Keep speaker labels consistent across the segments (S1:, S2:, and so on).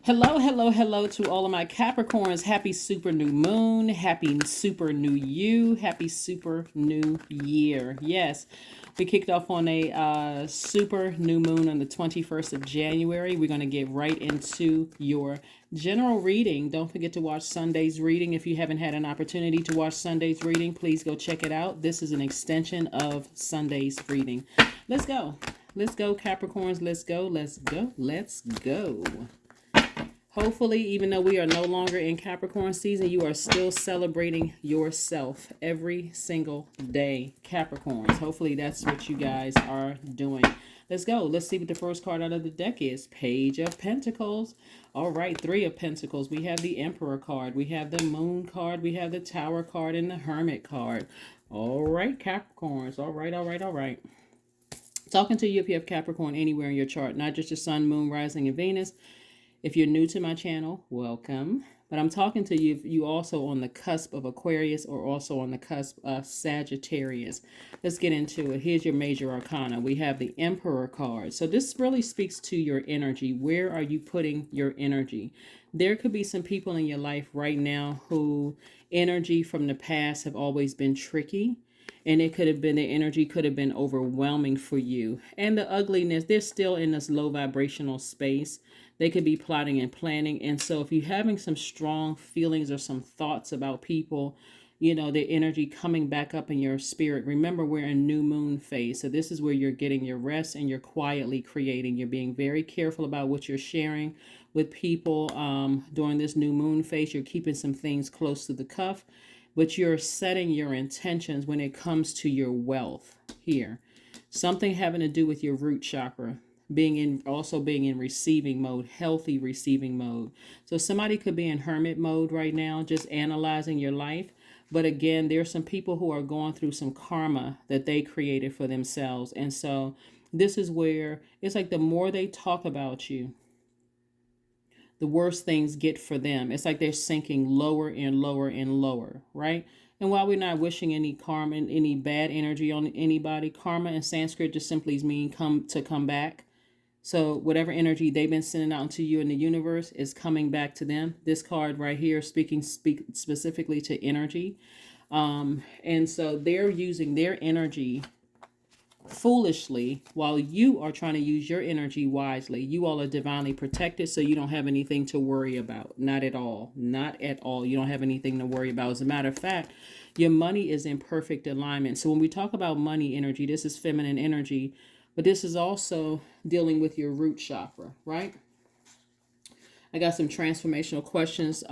S1: Hello, hello, hello to all of my Capricorns. Happy super new moon. Happy super new you. Happy super new year. Yes, we kicked off on a super new moon on the 21st of January. We're going to get right into your general reading. Don't forget to watch Sunday's reading. If you haven't had an opportunity to watch Sunday's reading, please go check it out. This is an extension of Sunday's reading. Let's go. Let's go, Capricorns. Let's go. Let's go. Let's go. Hopefully, even though we are no longer in Capricorn season, you are still celebrating yourself every single day, Capricorns. Hopefully, that's what you guys are doing. Let's go. Let's see what the first card out of the deck is. Page of Pentacles. All right, Three of Pentacles. We have the Emperor card. We have the Moon card. We have the Tower card and the Hermit card. All right, Capricorns. All right, all right, all right. Talking to you if you have Capricorn anywhere in your chart, not just your Sun, Moon, Rising, and Venus. If you're new to my channel, welcome. But I'm talking to you if you also on the cusp of Aquarius or also on the cusp of Sagittarius. Let's get into it. Here's your major arcana. We have the Emperor card. So this really speaks to your energy. Where are you putting your energy? There could be some people in your life right now who energy from the past have always been tricky. And it could have been, the energy could have been overwhelming for you. And the ugliness, they're still in this low vibrational space. They could be plotting and planning. And so if you're having some strong feelings or some thoughts about people, you know, the energy coming back up in your spirit. Remember, we're in new moon phase. So this is where you're getting your rest and you're quietly creating. You're being very careful about what you're sharing with people during this new moon phase. You're keeping some things close to the cuff, but you're setting your intentions when it comes to your wealth here. Something having to do with your root chakra, being in receiving mode, healthy receiving mode. So somebody could be in hermit mode right now, just analyzing your life. But again, there's some people who are going through some karma that they created for themselves. And so this is where it's like the more they talk about you, the worse things get for them. It's like they're sinking lower and lower and lower, right? And while we're not wishing any karma and any bad energy on anybody, karma in Sanskrit just simply means come back. So whatever energy they've been sending out to you in the universe is coming back to them. This card right here speak specifically to energy. And so they're using their energy foolishly while you are trying to use your energy wisely. You all are divinely protected, so you don't have anything to worry about. Not at all. Not at all. You don't have anything to worry about. As a matter of fact, your money is in perfect alignment. So when we talk about money energy, this is feminine energy, but this is also dealing with your root chakra, right? I got some transformational questions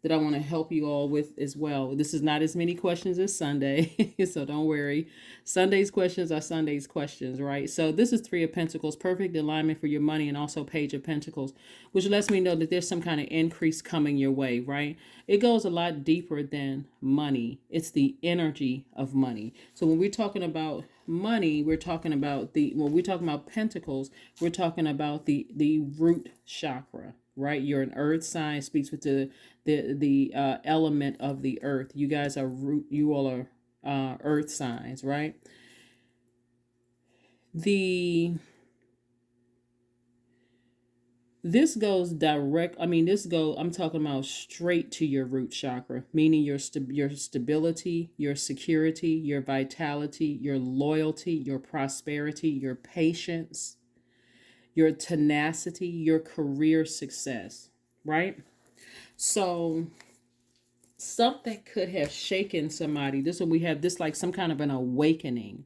S1: that I want to help you all with as well. This is not as many questions as Sunday, so don't worry. Sunday's questions are Sunday's questions, right? So this is Three of Pentacles, perfect alignment for your money, and also Page of Pentacles, which lets me know that there's some kind of increase coming your way, right? It goes a lot deeper than money. It's the energy of money. So when we're talking about money, we're talking about when we're talking about pentacles, we're talking about the root chakra, right? You're an earth sign, speaks with the element of the earth. You guys are you all are earth signs, right? This goes direct. I'm talking about straight to your root chakra, meaning your stability, your security, your vitality, your loyalty, your prosperity, your patience, your tenacity, your career success, right? So something could have shaken somebody. This one we have this like some kind of an awakening.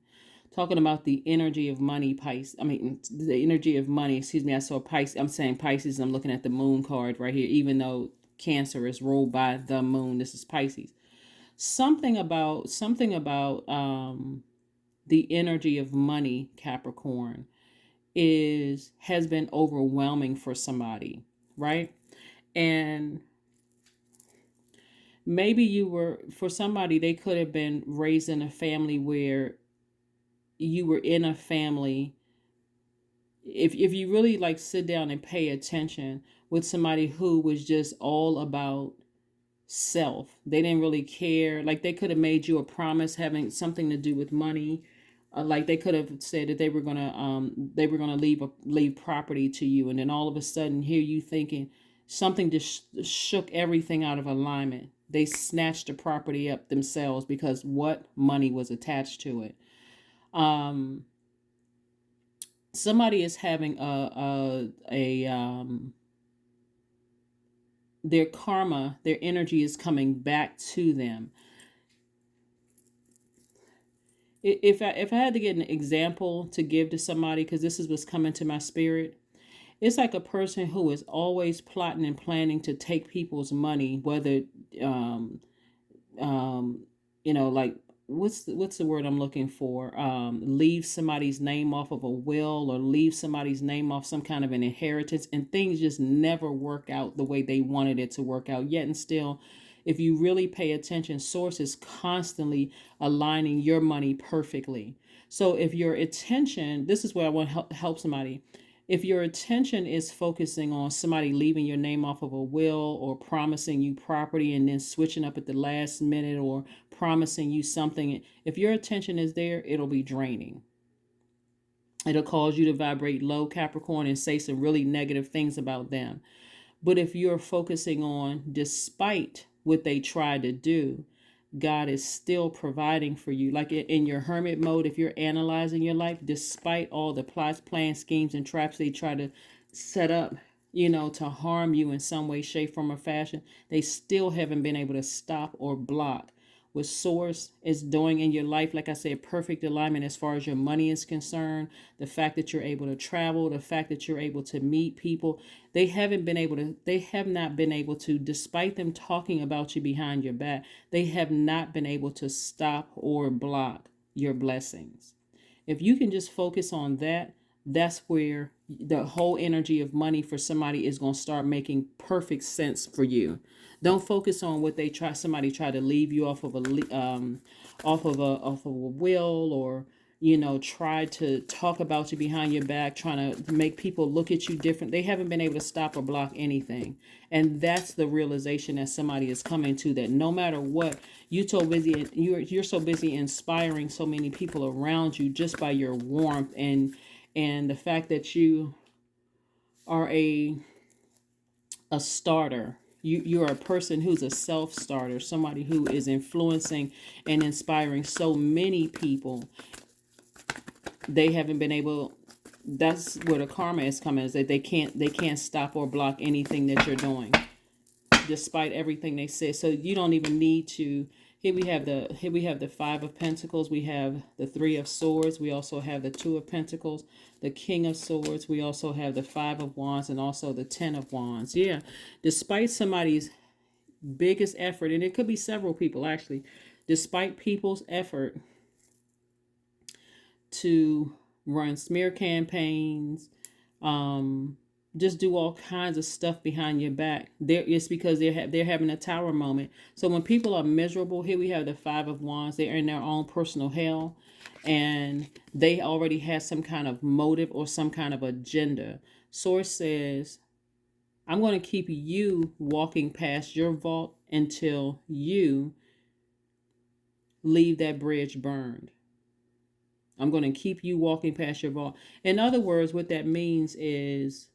S1: Talking about the energy of money, the energy of money. Excuse me. I saw Pisces. I'm saying Pisces. I'm looking at the moon card right here. Even though Cancer is ruled by the moon, this is Pisces. Something about the energy of money, Capricorn, has been overwhelming for somebody, right? And maybe for somebody, they could have been raised in a family where you were in a family. If you really like sit down and pay attention with somebody who was just all about self, they didn't really care. Like they could have made you a promise having something to do with money, Like they could have said that they were gonna leave property to you, and then all of a sudden here you thinking something just shook everything out of alignment. They snatched the property up themselves because what money was attached to it. Um, Somebody is having their karma, their energy is coming back to them. If I had to get an example to give to somebody, because this is what's coming to my spirit, it's like a person who is always plotting and planning to take people's money, whether um um like what's the word I'm looking for? Leave somebody's name off of a will, or leave somebody's name off some kind of an inheritance, and things just never work out the way they wanted it to work out. Yet and still, if you really pay attention, source is constantly aligning your money perfectly. So if your attention, this is where I want to help somebody. If your attention is focusing on somebody leaving your name off of a will, or promising you property and then switching up at the last minute, or promising you something, if your attention is there, it'll be draining. It'll cause you to vibrate low, Capricorn, and say some really negative things about them. But if you're focusing on, despite what they tried to do, God is still providing for you. Like in your hermit mode, if you're analyzing your life, despite all the plots, plans, schemes, and traps they try to set up, to harm you in some way, shape, form, or fashion, they still haven't been able to stop or block what source is doing in your life. Like I said, perfect alignment as far as your money is concerned, the fact that you're able to travel, the fact that you're able to meet people. They have not been able to, despite them talking about you behind your back, they have not been able to stop or block your blessings. If you can just focus on that, that's where the whole energy of money for somebody is going to start making perfect sense for you. Don't focus on what somebody try to leave you off of a will, or try to talk about you behind your back, trying to make people look at you different. They haven't been able to stop or block anything. And that's the realization that somebody is coming to, that no matter what, you're so busy inspiring so many people around you just by your warmth, and the fact that you are a starter. You're a person who's a self-starter, somebody who is influencing and inspiring so many people. They haven't been able, that's where the karma is coming, is that they can't stop or block anything that you're doing, despite everything they say. So you don't even need to. Here we have the Five of Pentacles. We have the Three of Swords. We also have the Two of Pentacles, the King of Swords. We also have the Five of Wands, and also the Ten of Wands. Yeah, despite somebody's biggest effort, and it could be several people actually, despite people's effort to run smear campaigns, just do all kinds of stuff behind your back. It's because they're having a tower moment. So when people are miserable, here we have the Five of Wands. They're in their own personal hell, and they already have some kind of motive or some kind of agenda. Source says, I'm going to keep you walking past your vault until you leave that bridge burned. I'm going to keep you walking past your vault. In other words, what that means is,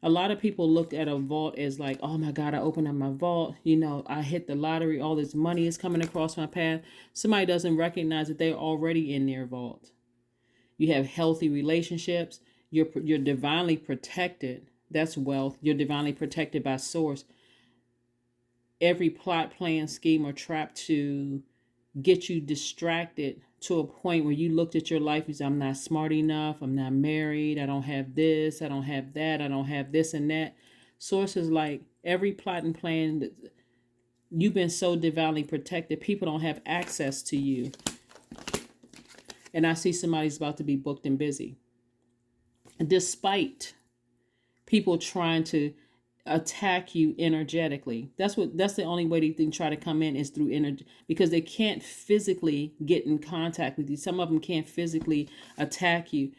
S1: a lot of people look at a vault as like, oh my God, I opened up my vault. I hit the lottery. All this money is coming across my path. Somebody doesn't recognize that they're already in their vault. You have healthy relationships. You're divinely protected. That's wealth. You're divinely protected by source. Every plot, plan, scheme, or trap to get you distracted to a point where you looked at your life and said, I'm not smart enough, I'm not married, I don't have this, I don't have that, I don't have this and that. Sources like every plot and plan, you've been so divinely protected, people don't have access to you. And I see somebody's about to be booked and busy. Despite people trying to attack you energetically. That's the only way they can try to come in, is through energy, because they can't physically get in contact with you. Some of them can't physically attack you.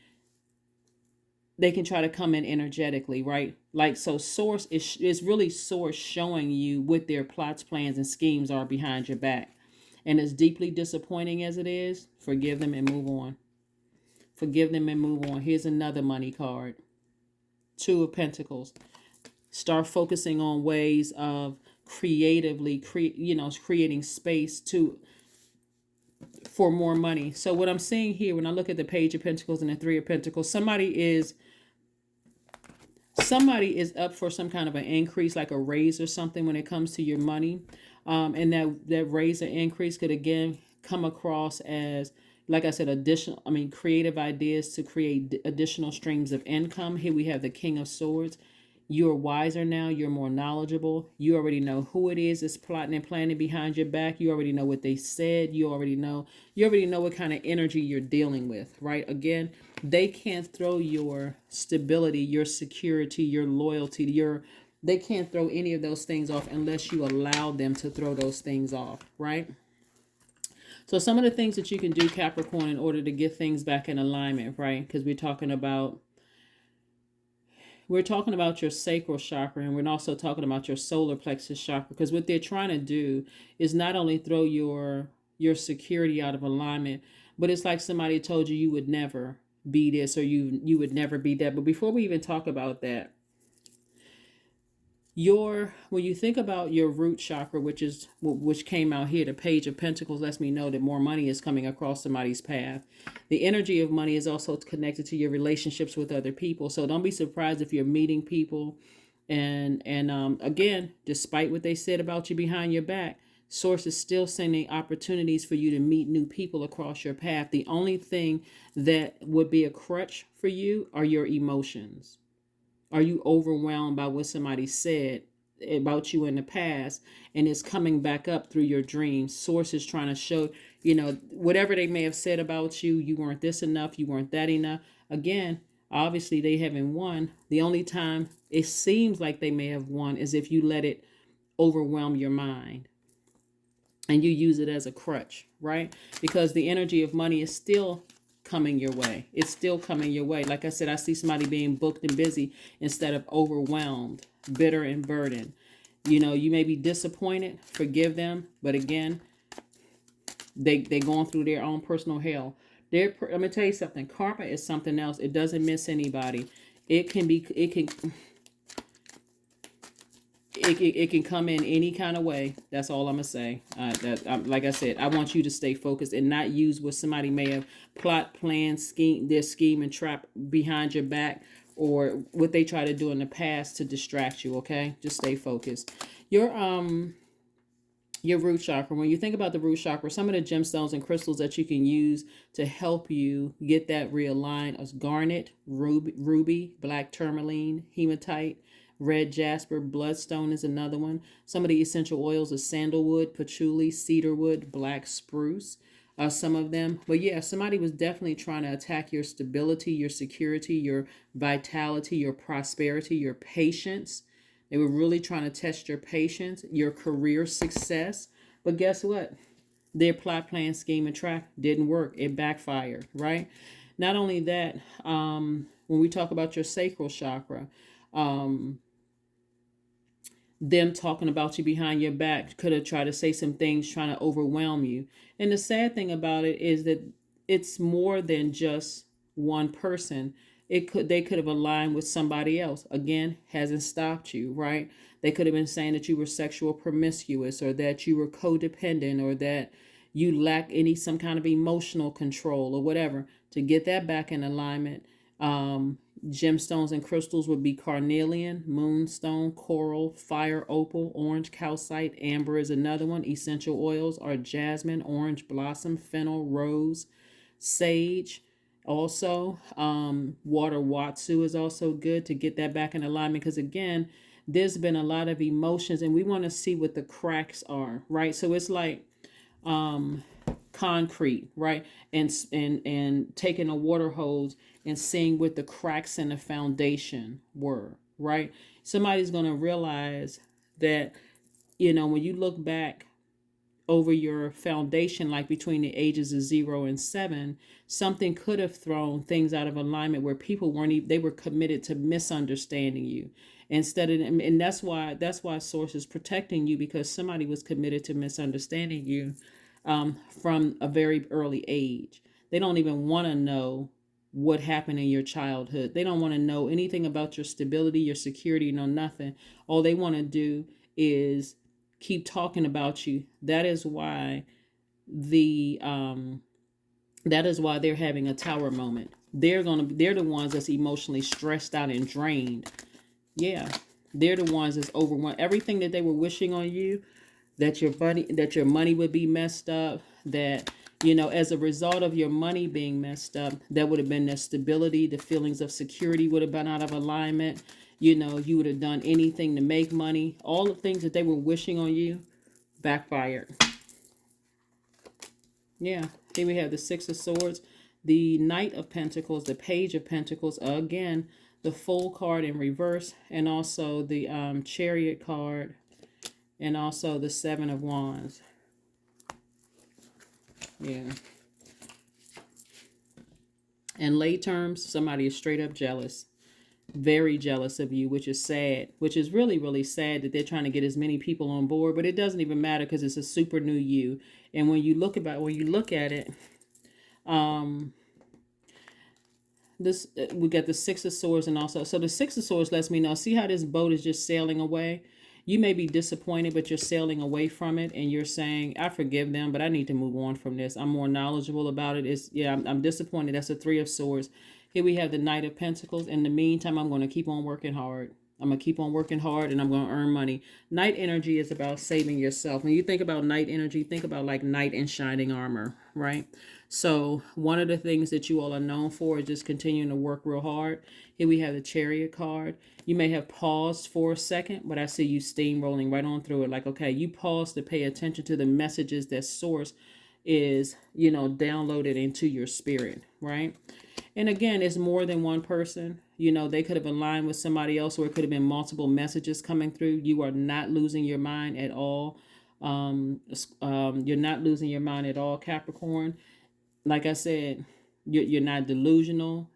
S1: They can try to come in energetically, right? Like, so source is really source showing you what their plots, plans, and schemes are behind your back. And as deeply disappointing as it is, forgive them and move on. Forgive them and move on. Here's another money card. Two of Pentacles. Start focusing on ways of creatively creating space for more money. So what I'm seeing here, when I look at the Page of Pentacles and the Three of Pentacles, somebody is up for some kind of an increase, like a raise or something when it comes to your money. And that raise or increase could again come across as, like I said, creative ideas to create additional streams of income. Here we have the King of Swords. You're wiser now. You're more knowledgeable. You already know who it is that's plotting and planning behind your back. You already know what they said. You already know what kind of energy you're dealing with, right? Again, they can't throw your stability, your security, your loyalty, they can't throw any of those things off unless you allow them to throw those things off, right? So some of the things that you can do, Capricorn, in order to get things back in alignment, right? Because we're talking about your sacral chakra, and we're also talking about your solar plexus chakra, because what they're trying to do is not only throw your security out of alignment, but it's like somebody told you would never be this, or you would never be that. But before we even talk about that, when you think about your root chakra, which came out here, the Page of Pentacles lets me know that more money is coming across somebody's path. The energy of money is also connected to your relationships with other people. So don't be surprised if you're meeting people, and again, despite what they said about you behind your back, Source is still sending opportunities for you to meet new people across your path. The only thing that would be a crutch for you are your emotions. Are you overwhelmed by what somebody said about you in the past, and it's coming back up through your dreams? Source is trying to show, whatever they may have said about you, you weren't this enough, you weren't that enough. Again, obviously they haven't won. The only time it seems like they may have won is if you let it overwhelm your mind and you use it as a crutch, right? Because the energy of money is still coming your way. It's still coming your way. Like I said, I see somebody being booked and busy instead of overwhelmed, bitter and burdened. You may be disappointed, forgive them, but again, they're going through their own personal hell. Let me tell you something. Karma is something else. It doesn't miss anybody. It can come in any kind of way. That's all I'm gonna say. Like I said, I want you to stay focused and not use what somebody may have planned, scheme and trap behind your back, or what they try to do in the past to distract you. Okay, just stay focused. Your root chakra. When you think about the root chakra, some of the gemstones and crystals that you can use to help you get that realigned is garnet, ruby, black tourmaline, hematite, red jasper, bloodstone is another one. Some of the essential oils are sandalwood, patchouli, cedarwood, black spruce. Some of them. But yeah, somebody was definitely trying to attack your stability, your security, your vitality, your prosperity, your patience. They were really trying to test your patience, your career success. But guess what? Their plot, plan, scheme, and track didn't work. It backfired, right? Not only that, when we talk about your sacral chakra, them talking about you behind your back could have tried to say some things trying to overwhelm you. And the sad thing about it is that it's more than just one person. They could have aligned with somebody else. Again, hasn't stopped you, right? They could have been saying that you were sexual promiscuous, or that you were codependent, or that you lack some kind of emotional control, or whatever. To get that back in alignment, gemstones and crystals would be carnelian, moonstone, coral, fire opal, orange calcite, amber is another one. Essential oils are jasmine, orange blossom, fennel, rose, sage. Also, water watsu is also good to get that back in alignment, because again, there's been a lot of emotions and we want to see what the cracks are, right? So it's like concrete, right? And taking a water hose and seeing what the cracks in the foundation were, right? Somebody's going to realize that, when you look back over your foundation, like between the ages of 0 and 7, something could have thrown things out of alignment where people they were committed to misunderstanding you and that's why Source is protecting you, because somebody was committed to misunderstanding you from a very early age. They don't even want to know what happened in your childhood. They don't want to know anything about your stability, your security, no nothing. All they want to do is keep talking about you. That is why they're having a tower moment. They're the ones that's emotionally stressed out and drained. Yeah. They're the ones that's overwhelmed. Everything that they were wishing on you, that your money would be messed up, that as a result of your money being messed up, that would have been the stability, the feelings of security would have been out of alignment. You would have done anything to make money. All the things that they were wishing on you backfired. Yeah. Here we have the Six of Swords, the Knight of Pentacles, the Page of Pentacles, again, the Fool card in reverse, and also the Chariot card, and also the Seven of Wands. Yeah. In lay terms, somebody is straight up jealous. Very jealous of you, which is sad. Which is really, really sad that they're trying to get as many people on board. But it doesn't even matter because it's a super new you. And when you look at it, we got the Six of Swords, and also, so the Six of Swords lets me know, see how this boat is just sailing away? You may be disappointed, but you're sailing away from it, and you're saying, I forgive them, but I need to move on from this. I'm more knowledgeable about it. I'm disappointed. That's the Three of Swords. Here we have the Knight of Pentacles. In the meantime, I'm going to keep on working hard. I'm going to keep on working hard, and I'm going to earn money. Night energy is about saving yourself. When you think about night energy, think about like knight in shining armor, right? So one of the things that you all are known for is just continuing to work real hard. Here we have the Chariot card. You may have paused for a second, but I see you steamrolling right on through it. Like, okay, you paused to pay attention to the messages that Source is, downloaded into your spirit, right? And again, it's more than one person. They could have aligned with somebody else, or it could have been multiple messages coming through. You are not losing your mind at all. You're not losing your mind at all, Capricorn. Like I said, you're not delusional.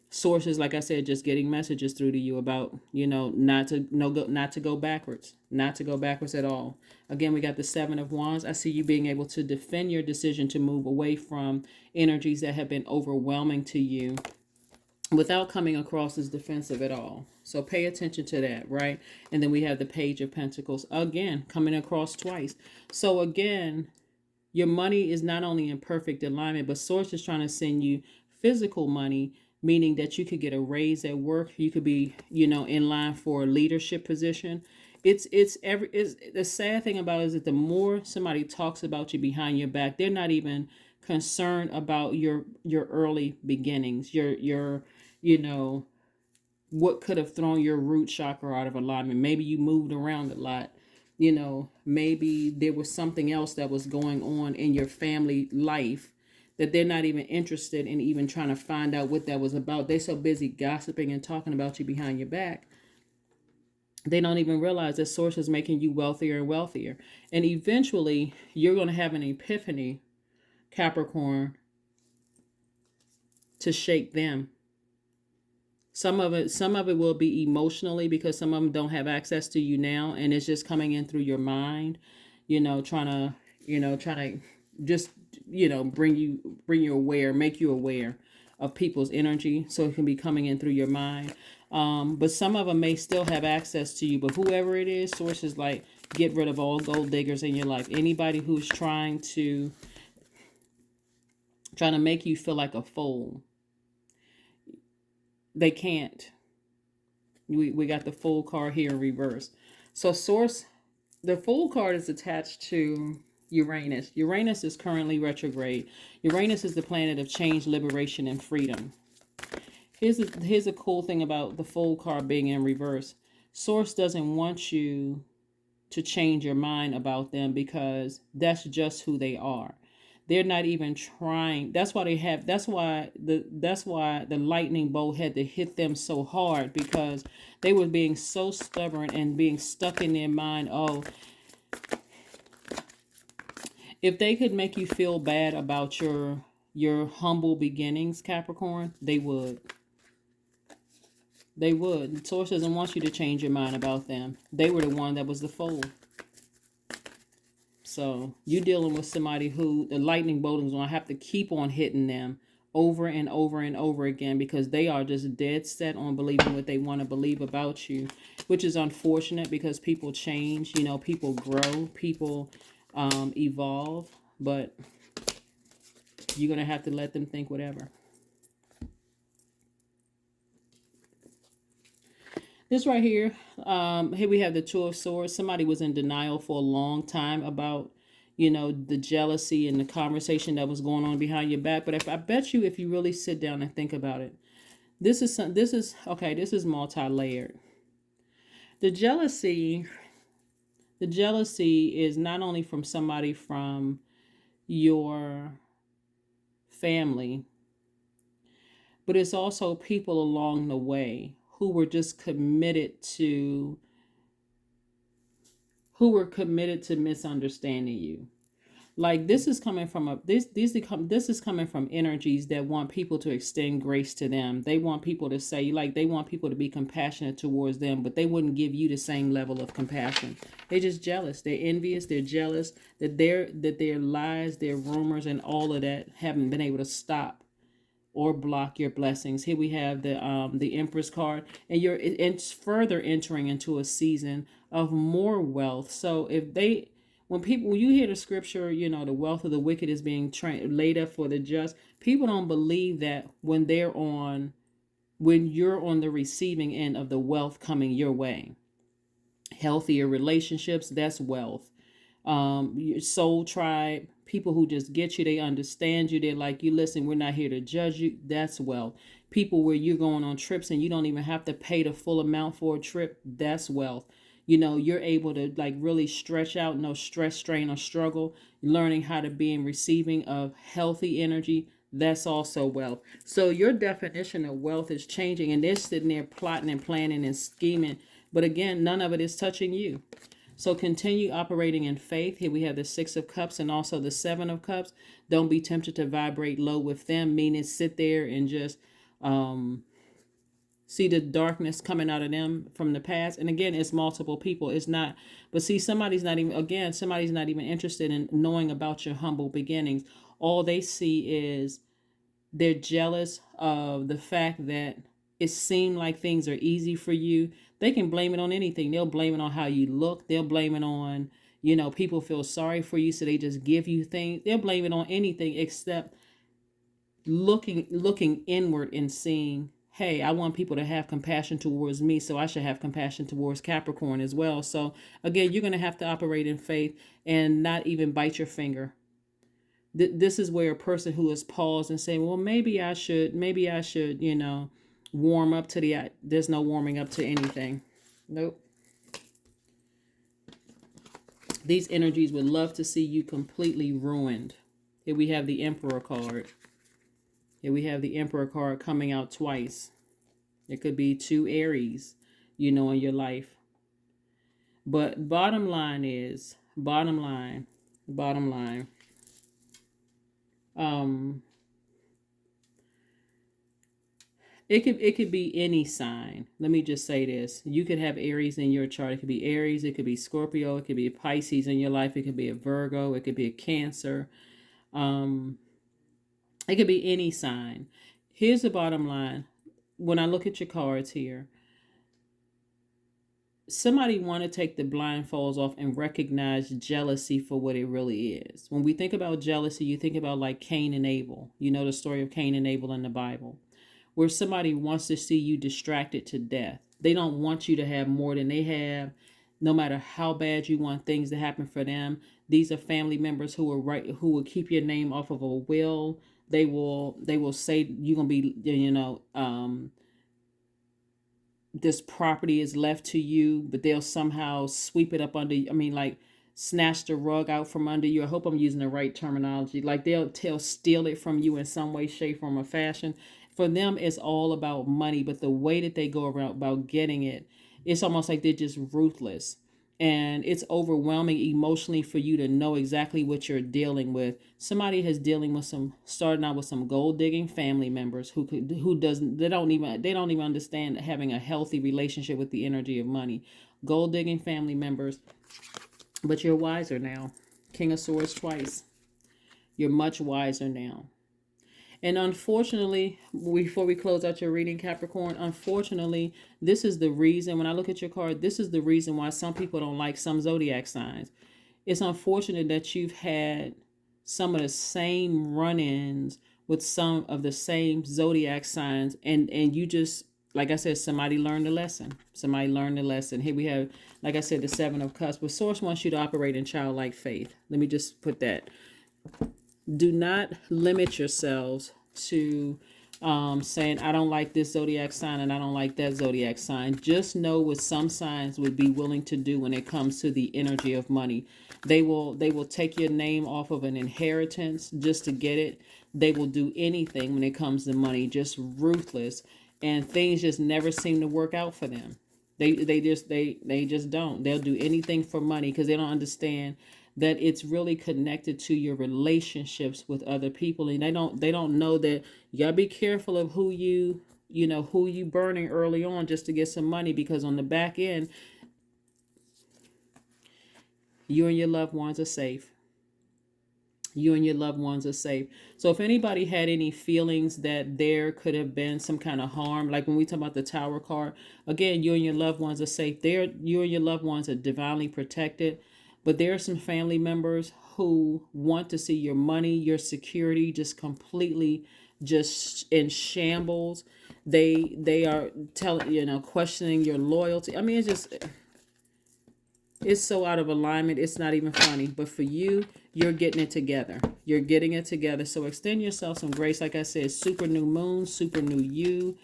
S1: Sources, like I said, just getting messages through to you about, not to go backwards, not to go backwards at all. Again, we got the Seven of Wands. I see you being able to defend your decision to move away from energies that have been overwhelming to you without coming across as defensive at all. So pay attention to that, right? And then we have the Page of Pentacles, again, coming across twice. So again, your money is not only in perfect alignment, but Source is trying to send you physical money, meaning that you could get a raise at work. You could be, in line for a leadership position. The sad thing about it is that the more somebody talks about you behind your back, they're not even concerned about your early beginnings, your what could have thrown your root chakra out of alignment. Maybe you moved around a lot. Maybe there was something else that was going on in your family life that they're not even interested in even trying to find out what that was about. They're so busy gossiping and talking about you behind your back. They don't even realize that Source is making you wealthier and wealthier. And eventually, you're going to have an epiphany, Capricorn, to shake them. Some of it will be emotionally, because some of them don't have access to you now, and it's just coming in through your mind, trying to just, bring you aware, make you aware of people's energy, so it can be coming in through your mind. But some of them may still have access to you, but whoever it is, Source is like, get rid of all gold diggers in your life. Anybody who's trying to make you feel like a fool. They can't. We got the Fool card here in reverse. So Source, the Fool card is attached to Uranus. Uranus is currently retrograde. Uranus is the planet of change, liberation, and freedom. Here's a cool thing about the Fool card being in reverse. Source doesn't want you to change your mind about them, because that's just who they are. They're not even trying. That's why the lightning bolt had to hit them so hard, because they were being so stubborn and being stuck in their mind. Oh, if they could make you feel bad about your humble beginnings, Capricorn, they would. They would. Source doesn't want you to change your mind about them. They were the one that was the fool. So you're dealing with somebody who the lightning bolt is going to have to keep on hitting them over and over and over again, because they are just dead set on believing what they want to believe about you, which is unfortunate because people change, people grow, people evolve, but you're going to have to let them think whatever. This right here, here we have the Two of Swords. Somebody was in denial for a long time about, the jealousy and the conversation that was going on behind your back. But if I bet you, if you really sit down and think about it, this is multi-layered. The jealousy is not only from somebody from your family, but it's also people along the way who were just committed to misunderstanding you. Like this is coming from this is coming from energies that want people to extend grace to them. They want people to say, like, they want people to be compassionate towards them, but they wouldn't give you the same level of compassion. They're just jealous. They're envious. They're jealous that their lies, their rumors, and all of that haven't been able to stop or block your blessings. Here we have the Empress card, and it's further entering into a season of more wealth. So when you hear the scripture, the wealth of the wicked is being laid up for the just, people don't believe that when you're on the receiving end of the wealth coming your way. Healthier relationships, that's wealth. Your soul tribe, people who just get you, they understand you, they're like, you listen, we're not here to judge you, that's wealth. People where you're going on trips and you don't even have to pay the full amount for a trip, that's wealth. You're able to like really stretch out, no stress, strain, or struggle. Learning how to be in receiving of healthy energy, that's also wealth. So your definition of wealth is changing, and they're sitting there plotting and planning and scheming, but again, none of it is touching you. So continue operating in faith. Here we have the Six of Cups and also the Seven of Cups. Don't be tempted to vibrate low with them, meaning sit there and just see the darkness coming out of them from the past. And again, it's multiple people. It's not, but see, somebody's not even interested in knowing about your humble beginnings. All they see is they're jealous of the fact that it seemed like things are easy for you. They can blame it on anything. They'll blame it on how you look. They'll blame it on, people feel sorry for you, so they just give you things. They'll blame it on anything except looking inward and seeing, hey, I want people to have compassion towards me, so I should have compassion towards Capricorn as well. So again, you're going to have to operate in faith and not even bite your finger. This is where a person who has paused and saying, well, maybe I should, warm up to there's no warming up to anything. Nope. These energies would love to see you completely ruined. Here we have the Emperor card. Here we have the Emperor card coming out twice. It could be two Aries, in your life. But bottom line, it could be any sign. Let me just say this. You could have Aries in your chart. It could be Aries. It could be Scorpio. It could be a Pisces in your life. It could be a Virgo. It could be a Cancer. It could be any sign. Here's the bottom line. When I look at your cards here, somebody want to take the blindfolds off and recognize jealousy for what it really is. When we think about jealousy, you think about like Cain and Abel. You know the story of Cain and Abel in the Bible, where somebody wants to see you distracted to death. They don't want you to have more than they have, no matter how bad you want things to happen for them. These are family members who will keep your name off of a will. They will say you're gonna be, this property is left to you, but they'll somehow sweep it up under, snatch the rug out from under you. I hope I'm using the right terminology. Like they'll steal it from you in some way, shape, form, or fashion. For them, it's all about money, but the way that they go around about getting it, it's almost like they're just ruthless. And it's overwhelming emotionally for you to know exactly what you're dealing with. Somebody is dealing with starting out with some gold digging family members they don't even understand having a healthy relationship with the energy of money. Gold digging family members, but you're wiser now. King of Swords twice. You're much wiser now. And unfortunately, before we close out your reading, Capricorn, unfortunately, this is the reason, when I look at your card, this is the reason why some people don't like some zodiac signs. It's unfortunate that you've had some of the same run-ins with some of the same zodiac signs, and you just, like I said, somebody learned the lesson. Somebody learned the lesson. Here we have, like I said, the Seven of Cups. But Source wants you to operate in childlike faith. Let me just put that. Do not limit yourselves to saying, I don't like this zodiac sign and I don't like that zodiac sign. Just know what some signs would be willing to do when it comes to the energy of money. They will take your name off of an inheritance just to get it. They will do anything when it comes to money, just ruthless, and things just never seem to work out for them. They just don't. They'll do anything for money because they don't understand that it's really connected to your relationships with other people, and they don't know that you gotta be careful of who you burning early on just to get some money, because on the back end, you and your loved ones are safe. You and your loved ones are safe. So if anybody had any feelings that there could have been some kind of harm, like when we talk about the Tower card, again, you and your loved ones are safe. You and your loved ones are divinely protected. But there are some family members who want to see your money, your security just completely just in shambles. They are questioning your loyalty. I mean, it's so out of alignment. It's not even funny. But for you, you're getting it together. You're getting it together. So extend yourself some grace. Like I said, super new moon, super new you,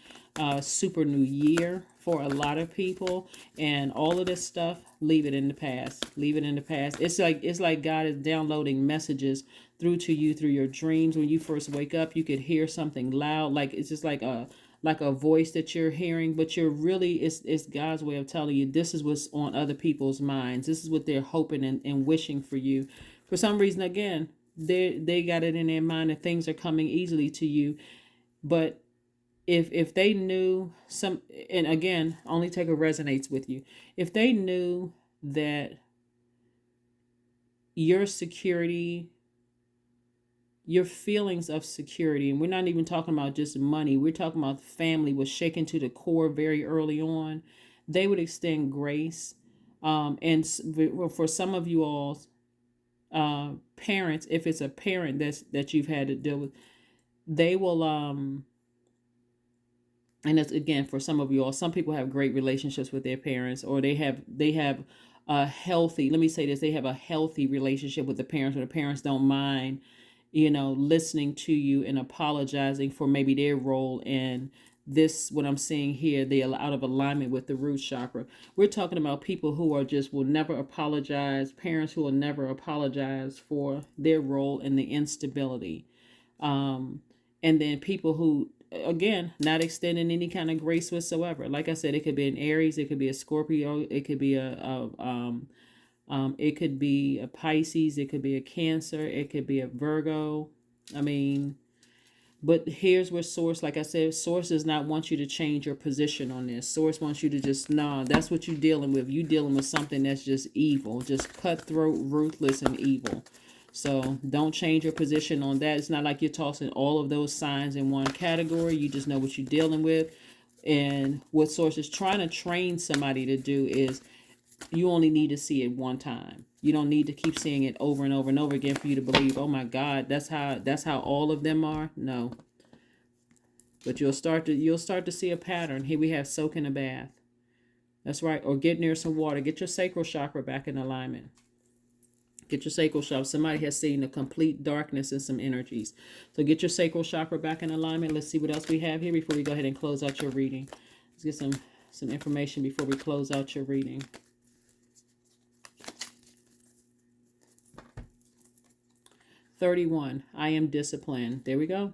S1: super new year for a lot of people. And all of this stuff, leave it in the past. Leave it in the past. It's like God is downloading messages through to you through your dreams. When you first wake up, you could hear something loud. Like it's just like a voice that you're hearing, but you're really, it's God's way of telling you this is what's on other people's minds. This is what they're hoping and wishing for you. For some reason, again, they got it in their mind that things are coming easily to you. But if they knew some, and again, only take what resonates with you. If they knew that your security, your feelings of security, and we're not even talking about just money, we're talking about family was shaken to the core very early on, they would extend grace. And for some of you all, parents, if it's a parent that you've had to deal with, they will and that's again for some of you all. Some people have great relationships with their parents, or they have a healthy, let me say this, they have a healthy relationship with the parents, where the parents don't mind listening to you and apologizing for maybe their role in this. What I'm seeing here, they are out of alignment with the root chakra. We're talking about people who are just will never apologize, parents who will never apologize for their role in the instability. And then people who, again, not extending any kind of grace whatsoever. Like I said, it could be an Aries, it could be a Scorpio, it could be it could be a Pisces, it could be a Cancer, it could be a Virgo. I mean, but here's where Source, like I said, Source does not want you to change your position on this. Source wants you to just, nah, that's what you're dealing with. You're dealing with something that's just evil, just cutthroat, ruthless, and evil. So don't change your position on that. It's not like you're tossing all of those signs in one category. You just know what you're dealing with. And what Source is trying to train somebody to do is, you only need to see it one time. You don't need to keep seeing it over and over and over again for you to believe, oh my God, that's how all of them are. No. But you'll start to see a pattern. Here we have soak in a bath. That's right. Or get near some water. Get your sacral chakra back in alignment. Get your sacral chakra. Somebody has seen a complete darkness in some energies. So get your sacral chakra back in alignment. Let's see what else we have here before we go ahead and close out your reading. Let's get some information before we close out your reading. 31. I am disciplined. There we go.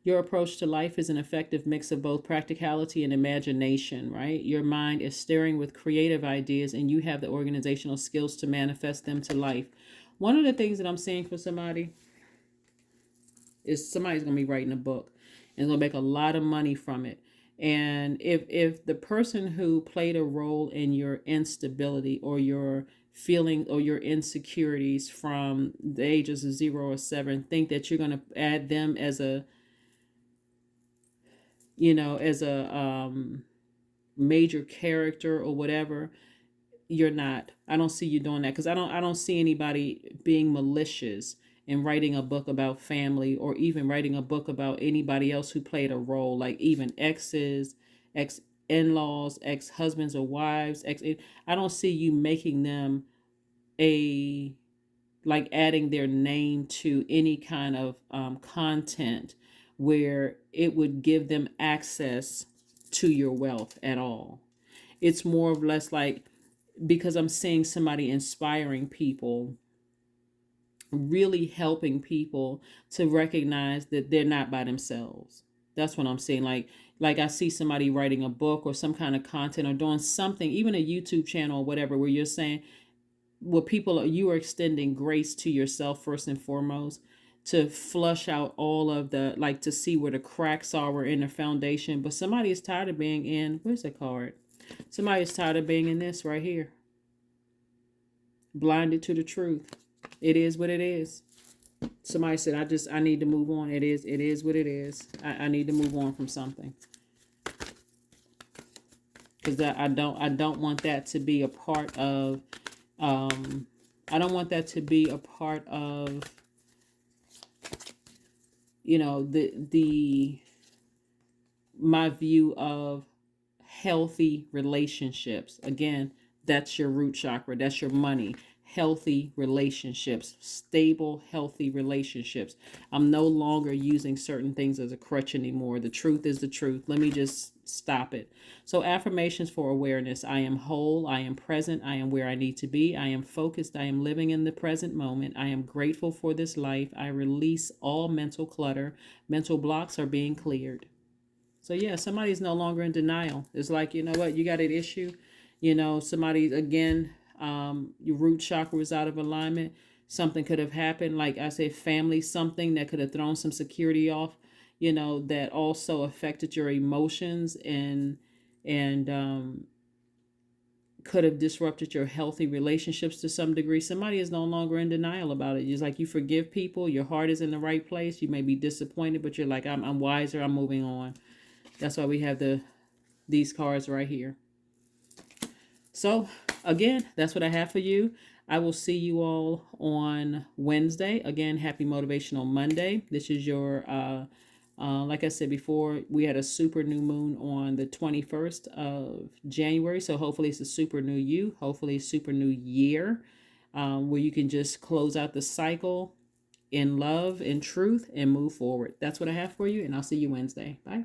S1: Your approach to life is an effective mix of both practicality and imagination, right? Your mind is stirring with creative ideas, and you have the organizational skills to manifest them to life. One of the things that I'm seeing for somebody is somebody's going to be writing a book and going to make a lot of money from it. And if the person who played a role in your instability or your feeling or your insecurities from the ages of 0 or 7 think that you're going to add them as a, as a major character or whatever, you're not. I don't see you doing that, because I don't see anybody being malicious and writing a book about family, or even writing a book about anybody else who played a role, like even exes, ex in-laws, ex-husbands or wives, I don't see you making them a, like, adding their name to any kind of content where it would give them access to your wealth at all. It's more or less like, because I'm seeing somebody inspiring people, really helping people to recognize that they're not by themselves. That's what I'm saying. Like I see somebody writing a book or some kind of content or doing something, even a YouTube channel or whatever, where you're saying, well, people, you are extending grace to yourself first and foremost, to flush out all of the, like, to see where the cracks are in the foundation. But somebody is tired of being in, where's the card? Somebody is tired of being in this right here, blinded to the truth. It is what it is. Somebody said, I need to move on. It is what it is. I need to move on from something. Because I don't want that to be a part of, I don't want that to be a part of, my view of healthy relationships. Again, that's your root chakra. That's your money. Healthy relationships, stable, healthy relationships. I'm no longer using certain things as a crutch anymore. The truth is the truth. Let me just stop it. So, affirmations for awareness. I am whole. I am present. I am where I need to be. I am focused. I am living in the present moment. I am grateful for this life. I release all mental clutter. Mental blocks are being cleared. So yeah, somebody's no longer in denial. It's like, you know what, you got an issue. Somebody, again, your root chakra was out of alignment. Something could have happened, like I said, family, something that could have thrown some security off, that also affected your emotions, and could have disrupted your healthy relationships to some degree. Somebody is no longer in denial about it. It's like you forgive people, your heart is in the right place. You may be disappointed, but you're like, I'm wiser, I'm moving on. That's why we have these cards right here. So again, that's what I have for you. I will see you all on Wednesday. Again, happy Motivational Monday. This is your, like I said before, we had a super new moon on the 21st of January. So hopefully it's a super new you. Hopefully it's super new year, where you can just close out the cycle in love and truth and move forward. That's what I have for you. And I'll see you Wednesday. Bye.